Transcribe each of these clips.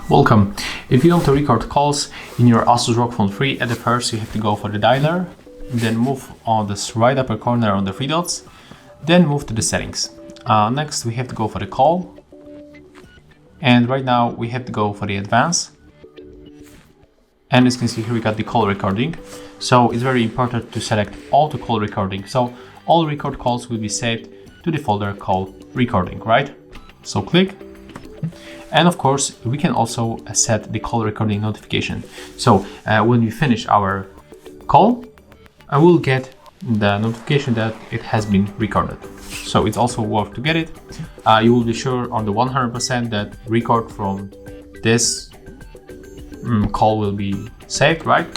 Welcome. If you want to record calls in your ASUS ROG Phone 3, at the first you have to go for the dialer, then move on this right upper corner on the three dots, then move to the settings. Next we have to go for the call, and right now we have to go for the advanced. And as you can see here, we got the call recording. So it's very important to select all the call recording. So all record calls will be saved to the folder called recording, right? So click. And of course, we can also set the call recording notification. So when we finish our call, I will get the notification that it has been recorded. So it's also worth to get it. You will be sure on the 100% that record from this call will be saved, right?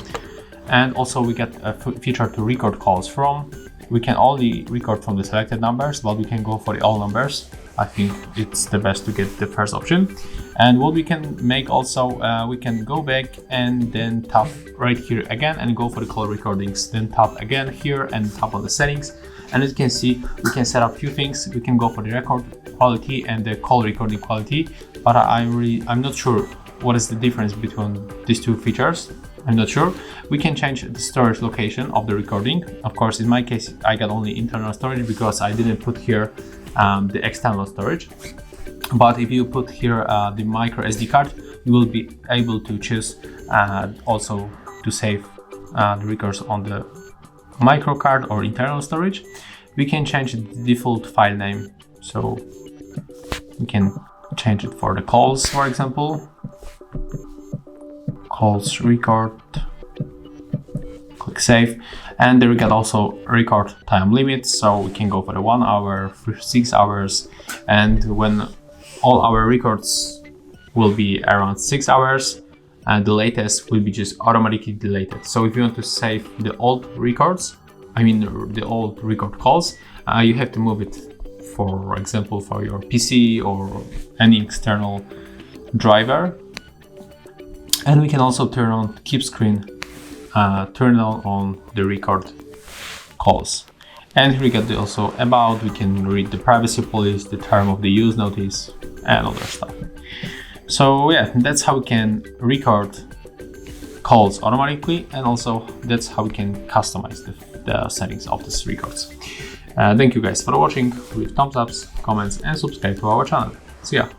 And also we get a feature to record calls from. We can only record from the selected numbers, but we can go for the all numbers. I think it's the best to get the first option. And what we can make also, we can go back and then tap right here again and go for the call recordings. Then tap again here and tap on the settings. And as you can see, we can set up a few things. We can go for the record quality and the call recording quality, but I'm not sure what is the difference between these two features. I'm not sure. We can change the storage location of the recording. Of course, in my case, I got only internal storage because I didn't put here the external storage. But if you put here the micro SD card, you will be able to choose also to save the records on the micro card or internal storage. We can change the default file name. So we can change it for the calls, for example. Calls record, click save, and there we get also record time limit, so we can go for the 1 hour, for 6 hours, and when all our records will be around 6 hours, and the latest will be just automatically deleted. So if you want to save the old records, the old record calls, you have to move it, for example, for your PC or any external driver. And we can also turn on keep screen, turn on the record calls. And here we get also about, we can read the privacy policy, the term of the use notice, and other stuff. So yeah, that's how we can record calls automatically, and also that's how we can customize the settings of these records. Thank you guys for watching. Leave thumbs ups, comments, and subscribe to our channel. See ya.